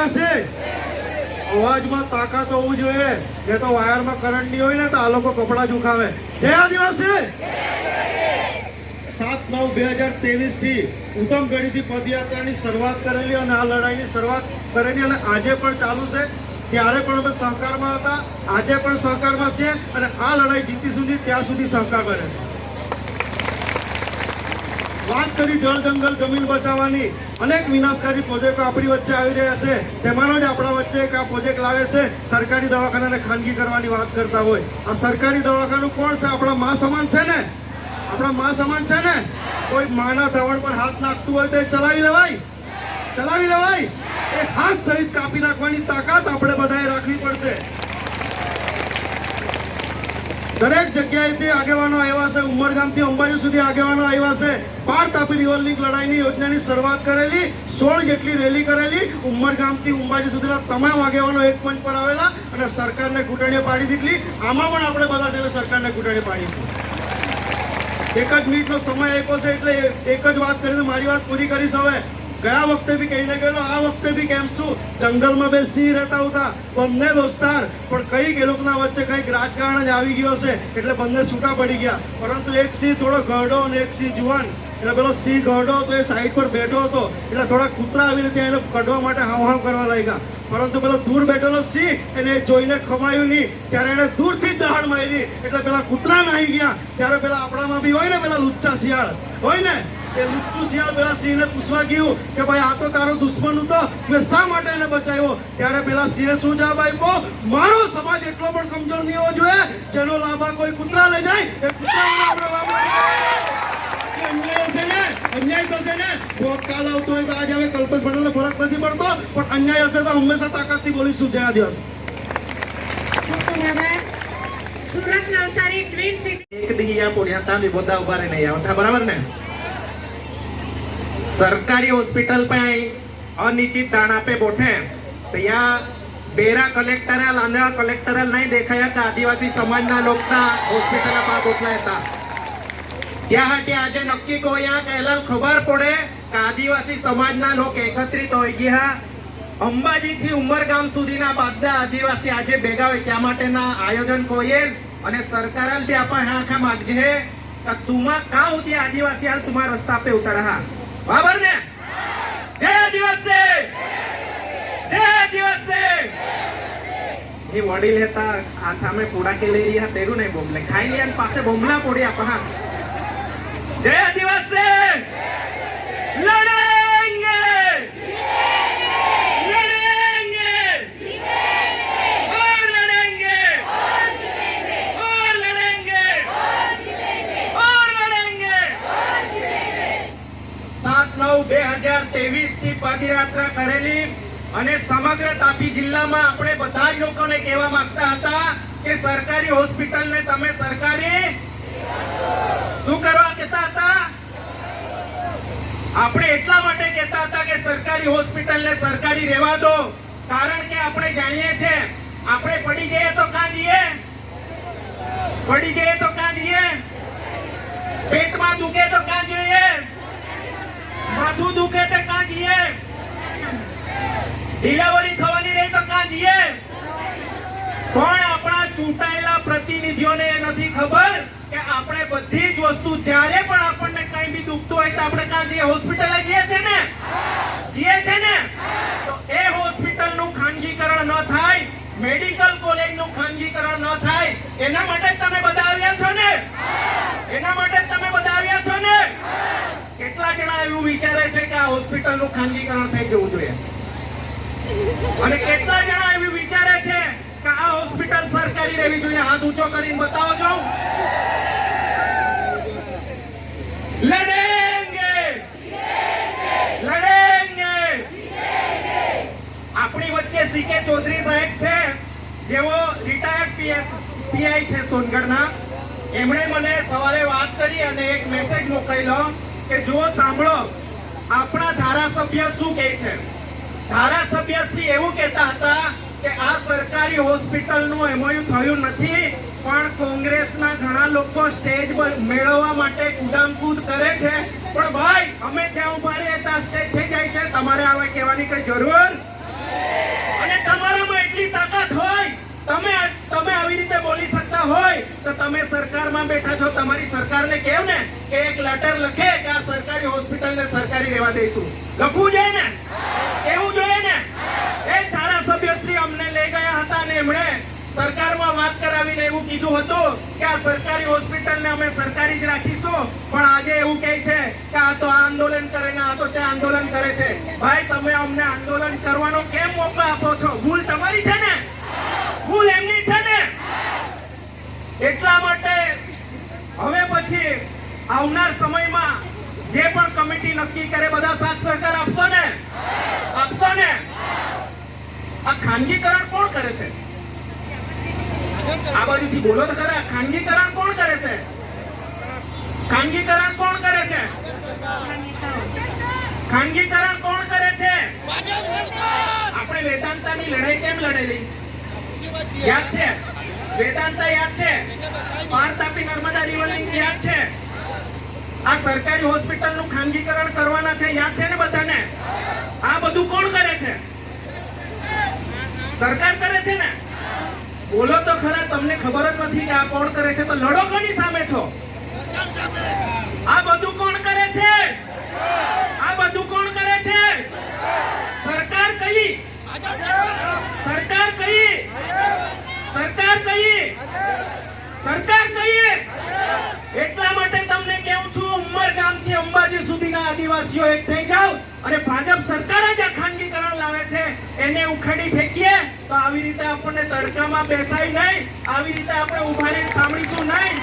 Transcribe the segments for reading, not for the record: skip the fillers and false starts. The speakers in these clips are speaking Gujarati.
આદિવાસી અવાજમાં તાકાત હોવું જોઈએ, એ તો વાયરમાં કરંટ નહીં હોય ને તો આ લોકો કપડા ઝુકાવે. જય આદિવાસી. 7/9/2023 થી ઉત્તમગઢીથી પદયાત્રાની શરૂઆત કરેલી અને આ લડાઈની શરૂઆત કરેલી અને આજે પણ ચાલુ છે. ત્યારે પણ અમે સહકારમાં હતા, આજે પણ સહકારમાં છે અને આ લડાઈ જીતીશું નહીં ત્યાં સુધી સહકાર રહે છે. વાત કરી જળ જંગલ જમીન બચાવવાની, અનેક વિનાશકારી પ્રોજેક્ટો આપણી વચ્ચે આવી રહ્યા છે. તેમાંનો જ આપણા વચ્ચે એક આ પ્રોજેક્ટ લાવે છે, સરકારી દવાખાનાને ખાનગી કરવાની વાત કરતા હોય. આ સરકારી દવાખાનું કોણ છે? આપણા મા સમાન છે ને, આપણા મા સમાન છે ને. કોઈ માના ધવળ પર હાથ નાખતું હોય તો ચલાવી લેવાય, ચલાવી લેવાય. એ હાથ સહિત કાપી નાખવાની તાકાત આપણે બધાએ રાખવી પડશે. દરેક જગ્યાએથી આગેવાનો આવ્યા છે, ઉમરગામથી અંબાજી સુધી આગેવાનો આવ્યા છે. પાર તાપી રિવર લિંક લડાઈની યોજનાની શરૂઆત કરેલી, 16 જેટલી રેલી કરેલી, ઉમરગામથી અંબાજી સુધીના તમામ આગેવાનો એક મંચ પર આવેલા અને સરકારને ઘૂંટણીએ પાડી દીધી. આમાં પણ આપણે બધા તેને સરકારને ઘૂંટણીએ પાડીશું. એક જ મિનિટનો સમય આપ્યો છે એટલે એક જ વાત કરીને મારી વાત પૂરી કરીશ. હવે ગયા વખતે બી કહીને ગયેલો, આ વખતે બી કેમ છું, જંગલમાં બે સિંહ રહેતા હતા, બંને દોસ્તાર, પણ કઈક એ લોકોના વચ્ચે કઈક રાજકારણ જ આવી ગયો છે એટલે બંને છૂટા પડી ગયા. પરંતુ એક સિંહ થોડો ઘરડો અને એક સિંહ જુવાન, એટલે પેલો સિંહ ઘરડો હતો એ સાઈડ પર બેઠો હતો એટલે થોડા કૂતરા આવીને ત્યાં એને કઢવા માટે હાવ હાવ કરવા લાગ્યા. પરંતુ પેલો દૂર બેઠેલો સિંહ એને જોઈને ખમાયું નહીં, ત્યારે એને દૂરથી જ દહાડ મારી એટલે પેલા કૂતરા નાહી ગયા. ત્યારે પેલા આપણામાં બી હોય ને પેલા લુચ્ચા શિયાળ હોય ને, એ લુચ્ચું શિયાળ પેલા સિંહને પૂછવા ગયું કે ભાઈ આ તો તારો દુશ્મન હતો, તું શા માટે એને બચાવ્યો? ત્યારે પેલા સિંહે શું જવાબ આપ્યો? મારો સમાજ એટલો પણ કમજોર નહીં હોવો જોઈએ જેનો લાભા કોઈ કૂતરા લઈ જાય. એ કૂતરાનો આપણે લાભ અન્યાય હશે ને, અન્યાય થશે ને. કાલ આવતો હોય તો આજે હવે કલ્પેશ પટેલને ફરક નથી પડતો, પણ અન્યાય હશે તો હંમેશા તાકાતથી બોલીશું. જય આદિવાસી. સુરત નવસારી ટ્વિન સિટી એક દિયા પુણ્યાતા બી બધા ઉભા રહી નહીં આવતા, બરાબર ને? સરકારી હોસ્પિટલ पे अनिश्चित दाना पे बैठे तो यहाँ बेरा कलेक्टर लांदड़ा कलेक्टर नहीं देखाया कि आदिवासी समाज ना लोग होस्पिटल पर बैठला था. ત્યાં હાટે આજે નક્કી કોયા કહેલા ખબર પડે કે આદિવાસી સમાજના લોકો એકત્રિત હોઈ ગયા. અંબાજી થી ઉમરગામ સુધીના બધા આદિવાસી આજે ભેગા હોય ત્યાં માટેના આયોજન કોયેલ અને સરકાર બી આપા આખા માગજે કે તુમા કા હોતી આદિવાસી હાલ તુમા રસ્તા पे ઉતરા. બરાબર ને? જય આદિવાસી, જય આદિવાસી. એ વડીલ હતા આ સામે પોડા કે લઈ રહ્યા તેરું નહીં બોમલે ખાઈ લે પાસે બોમલા પોડી આપા. जय आदिवासी. लड़ेंगे, लड़ेंगे और लड़ेंगे और लड़ेंगे और लड़ेंगे. 7/9/2023 થી પદયાત્રા કરેલી અને સમગ્ર તાપી જિલ્લામાં આપણે બધા જ લોકોને કહેવા માંગતા હતા કે સરકારી હોસ્પિટલને તમે સરકારી શું કરવા કહેતા હતા? આપણે એટલા માટે કહેતા હતા કે સરકારી હોસ્પિટલને સરકારી રહેવા દો, કારણ કે આપણે જાણીએ છીએ આપણે પડી જઈએ તો કાં જઈએ, પડી જઈએ તો કાં જઈએ, પેટમાં દુખે તો કાં જઈએ, માથું દુખે તો કાં જઈએ, ડિલિવરી થવાની રહે તો કાં જઈએ. પણ આપણા ચૂંટાયેલા પ્રતિનિધિઓને એ નથી ખબર કે આપણે બધી જ વસ્તુ જ્યારે પણ આપણને કઈ બી દુખતું હોય તો આપણે કાં જઈએ? હોસ્પિટલે જઈએ છે ને, જઈએ છે ને. તો એ હોસ્પિટલનું ખાનગીકરણ ન થાય, મેડિકલ કોલેજનું ખાનગીકરણ ન થાય, એના માટે જ તમે બધા આવ્યા છો ને, એના માટે જ તમે બધા આવ્યા છો ને. કેટલા જણા એવું વિચારે છે કે આ હોસ્પિટલનું ખાનગીકરણ થઈ જવું જોઈએ અને કેટલા જણા એવું વિચારે છે કે આ હોસ્પિટલ સરકારી રહેવી જોઈએ? હાથ ઊંચો કરીને બતાવો છો. લડેંગે, લડેંગે. આપણી વચ્ચે સીકે ચૌધરી સાહેબ છે જેઓ રિટાયર્ડ પીઆઈ છે સોનગઢના. એમણે મને સવારે વાત કરી અને એક મેસેજ મોકલ્યો કે જો સાંભળો આપણા ધારાસભ્ય શું કહે છે. ધારાસભ્ય શ્રી એવું કહેતા હતા કે આ સરકારી હોસ્પિટલનું એમઓયુ થયું નથી, પણ કોંગ્રેસના ઘણા લોકો સ્ટેજ પર મેળવવા માટે કુદામકૂદ કરે છે. પણ ભાઈ અમે જ્યાં ઉભા રહીએ ત્યાં સ્ટેજ થઈ જાય છે, તમારે આવા કહેવાની કઈ જરૂર અને તમારામાં એટલી તાકાત હોય, તમે આવી રીતે બોલી શકતા હોય તો તમે સરકારમાં બેઠા છો, તમારી સરકારને કહો ને કે એક લેટર લખે કે આ સરકારી હોસ્પિટલને સરકારી રહેવા દઈશું. લખવું જોઈએ ને, કેવું જોઈએ ને. એક ધારાસભ્યશ્રી અમને લઈ ગયા હતા અને એમણે સરકારમાં વાત કરાવીને એવું કીધું હતું કે આ સરકારી હોસ્પિટલને અમે સરકારી જ રાખીશું, પણ આજે એવું કહે છે કે આ તો આ આંદોલન કરે ને આ તો તે આંદોલન કરે છે. ભાઈ, તમે અમને આંદોલન કરવાનો કેમ મોકો આપો છો? ભૂલ તમારી છે ને, ભૂલ એમની છે ને. એટલા માટે હવે પછી આવનાર સમયમાં જે પણ કમિટી નક્કી કરે બધા સાથ સહકાર આપશો ને, આપશો ને. આ ખાનગીકરણ કોણ કરે છે? આ બાજુથી બોલો તો ખરા. ખાનગીકરણ કોણ કરે છે? ખાનગીકરણ કોણ કરે છે? ખાનગીકરણ કોણ કરે છે? આપણે વેદાંતાની લડાઈ કેમ લડેલી યાદ છે? વેદાંતા યાદ છે? પાર તાપી નર્મદા રિવર લિંક યાદ છે? આ સરકારી હોસ્પિટલનું ખાનગીકરણ કરવાના છે, યાદ છે ને બધાને? આ બધું કોણ કરે છે? સરકાર કરે છે ને. બોલો તો ખરા. તમને ખબર જ નથી કે આ કોણ કરે છે, તો લડો કોની સામે છો? આ બધું કોણ કરે છે? આ બધું કોણ કરે છે? સરકાર કઈ? સરકાર કઈ? સરકાર કઈ? સરકાર કઈ? એટલા માટે તમને કહું છું, ઉમરગામથી અંબાજી સુધીના આદિવાસીઓ એક થઈ જાઓ અને ભાજપ સરકાર જ આ ખાનગીકરણ લાવે છે એને ઉખેડી ફેંકીએ તો આવી રીતે આપણને તડકામાં બેસાય નહીં, આવી રીતે આપણે ઉભા રહીને સાંભળીશું નહીં.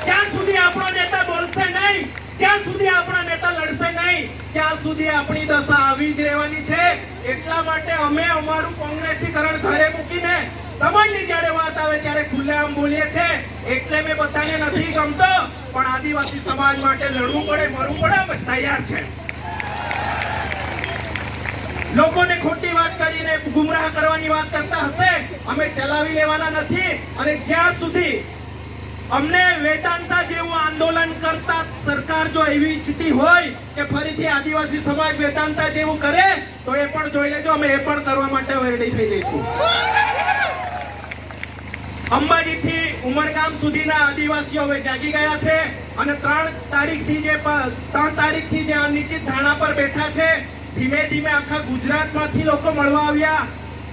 જ્યાં સુધી આપણો નેતા બોલશે નહીં, જ્યાં સુધી આપણા નેતા લડશે નહીં, ત્યાં સુધી આપણી દશા આવી જ રહેવાની છે. એટલા માટે અમે અમારું કોંગ્રેસીકરણ ઘરે મૂકીને સમાજની જ્યારે વાત આવે ત્યારે ખુલ્લેઆમ બોલીએ છે. એટલે મેં બધાને નથી ગમતો, પણ આદિવાસી સમાજ માટે લડવું પડે, મરવું પડે, અમે તૈયાર છે. લોકોને ખોટી વાત કરીને ગુમરાહ કરવાની વાત કરતા હશે, અમે ચલાવી લેવાના નથી. અને જ્યાં સુધી અમને વેદાંતા જેવું આંદોલન કરતા સરકાર જો એવી ઈચ્છતી હોય કે ફરીથી આદિવાસી સમાજ વેદાંતા જેવું કરે તો એ પણ જોઈ લેજો, અમે એ પણ કરવા માટે રેડી થઈ જઈશું. અંબાજીથી ઉમરગામ સુધીના આદિવાસીઓ હવે જાગી ગયા છે અને 3 તારીખથી જે અનિશ્ચિત ધારણા પર બેઠા છે, ધીમે ધીમે આખા ગુજરાતમાંથી લોકો મળવા આવ્યા,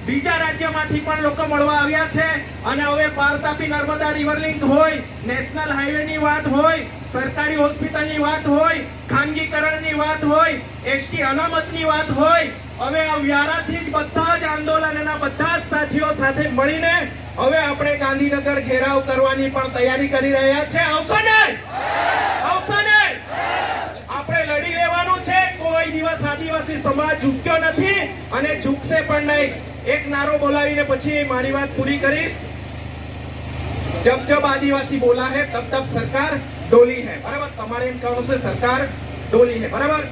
બીજા રાજ્યમાંથી પણ લોકો મળવા આવ્યા છે. અને હવે પાર તાપી નર્મદા રિવર લિંક હોય, નેશનલ હાઈવેની વાત હોય, સરકારી હોસ્પિટલની વાત હોય, ખાનગીકરણની વાત હોય, એસટી અનામતની વાત હોય, હવે આ વ્યારાથી જ બધા જ આંદોલનના બધા જ સાથીઓ સાથે મળીને હવે આપણે ગાંધીનગર ઘેરાવ કરવાની પણ તૈયારી કરી રહ્યા છે. આવશો ને? આવશો ને? આપણે લડી લેવાનું છે. કોઈ દિવસ આદિવાસી સમાજ ઝૂક્યો નથી અને ઝૂકશે પણ નહીં. એક નારો બોલાવીને પછી મારી વાત પૂરી કરીશ. જબ જબ આદિવાસી બોલા है तब तब सरकार डोली है. बराबर? તમારે એમ કહેવાનું છે સરકાર डोली है. बराबर?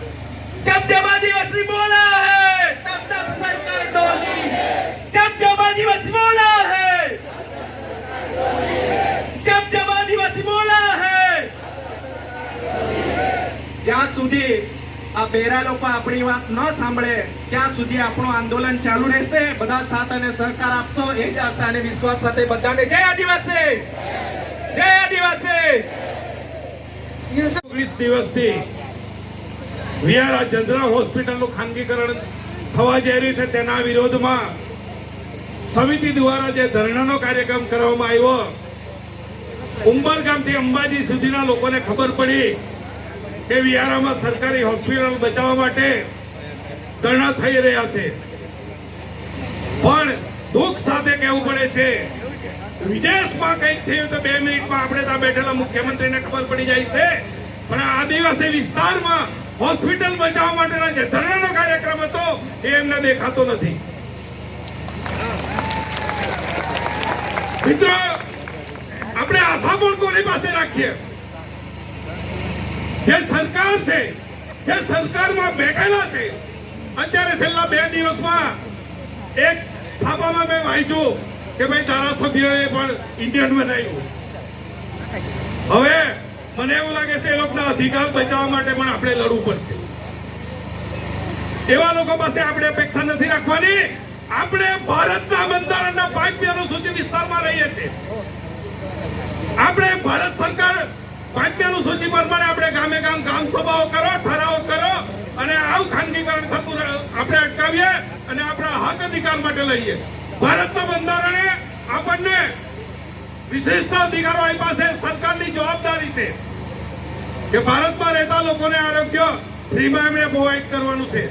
जब जब आदिवासी बोला है तब तब सरकार डोली है. जब जब आदिवासी बोला है, जब जब आदिवासी बोला है. જ્યાં સુધી આ બેરા લોકો આપણી વાત ન સાંભળે ત્યાં સુધી આપણું આંદોલન ચાલુ રહેશે. બધા સાથ અને સહકાર આપશો એ જ આશા અને વિશ્વાસ સાથે બધાને જય આદિવાસી, જય આદિવાસી. 20 દિવસથી વિયારા જનરલ હોસ્પિટલનું ખાનગીકરણ થવા જઈ રહ્યું છે તેના વિરોધમાં સમિતિ દ્વારા જે ધરણાનો કાર્યક્રમ કરવામાં આવ્યો, ઉંબરગામથી અંબાજી સુધીના લોકોને ખબર પડી કે વિયારામાં સરકારી હોસ્પિટલ બચાવવા માટે ધરણા થઈ રહ્યા છે. પણ દુઃખ સાથે કહેવું પડે છે, વિદેશમાં કંઈક થયું તો 2 મિનિટમાં આપણે ત્યાં બેઠેલા મુખ્યમંત્રીને ખબર પડી જાય છે, પણ આ આદિવાસી વિસ્તારમાં હોસ્પિટલ બચાવવા માટેના જે ધરણાનો કાર્યક્રમ હતો એ એમને દેખાતો નથી. મિત્રો, આપણે આશા પણ કોની પાસે રાખીએ? જે સરકાર છે, જે સરકારમાં બેઠેલા છે. અત્યારે છેલ્લા 2 દિવસમાં એક છાપામાં મેં વાંચ્યું કે ભાઈ ધારાસભ્યોએ પણ ઇન્ડિયન બનાવ્યું. હવે મને એવું લાગે છે એ લોકોના અધિકાર બચાવવા માટે પણ આપણે લડવું પડશે. એવા લોકો પાસે આપણે અપેક્ષા નથી રાખવાની. આપણે ભારતના બંધારણના 5મી અનુસૂચિ વિસ્તારમાં રહીએ છીએ. આપણે ભારત સરકાર 5મી અનુસૂચિ પ્રમાણે આપણે ગામે ગામ સભાઓ કરો, ઠરાવો કરો અને આવું ખાનગીકરણ થતું આપણે અટકાવીએ અને આપણા હક અધિકાર માટે લઈએ. ભારતના બંધારણે આપણને વિશિષ્ટ અધિકારો આપ્યા છે. સરકારની જવાબદારી છે કે ભારતમાં રહેતા લોકોને આરોગ્ય ફ્રીમાં એમણે પ્રોવાઈડ કરવાનું છે,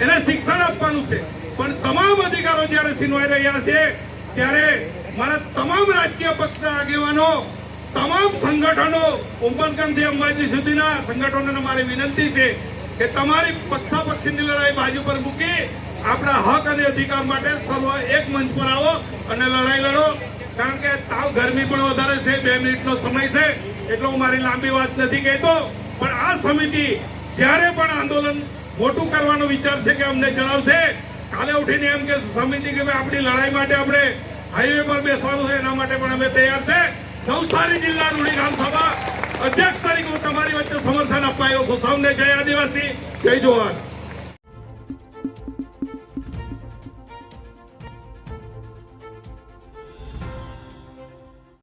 એને શિક્ષણ આપવાનું છે. પણ તમામ અધિકારો જ્યારે છીનવાઈ રહ્યા છે ત્યારે મારા તમામ રાજકીય પક્ષના આગેવાનો, તમામ સંગઠનો, ઉમરગામથી અંબાજી સુધીના સંગઠનોને મારી વિનંતી છે કે તમારી પક્ષાપક્ષીની લડાઈ બાજુ પર મૂકી આપણા હક અને અધિકાર માટે સર્વ એક મંચ પર આવો અને લડાઈ લડો. કારણ કે તાવ ગરમી પણ વધારે છે, 2 મિનિટનો સમય છે એટલે હું મારી લાંબી વાત નથી કહેતો. પણ આ સમિતિ જ્યારે પણ આંદોલન મોટું કરવાનો વિચાર છે કે અમને જણાવશે. કાલે ઉઠીને એમ કે સમિતિ કે ભાઈ આપણી લડાઈ માટે આપણે હાઈવે પર બેસવાનું છે, એના માટે પણ અમે તૈયાર છે. નવસારી જિલ્લા રૂડી ગ્રામ સભા અધ્યક્ષ તરીકે હું તમારી વચ્ચે સમર્થન અપાયો છું. સૌને જય આદિવાસી, જય જોહાર.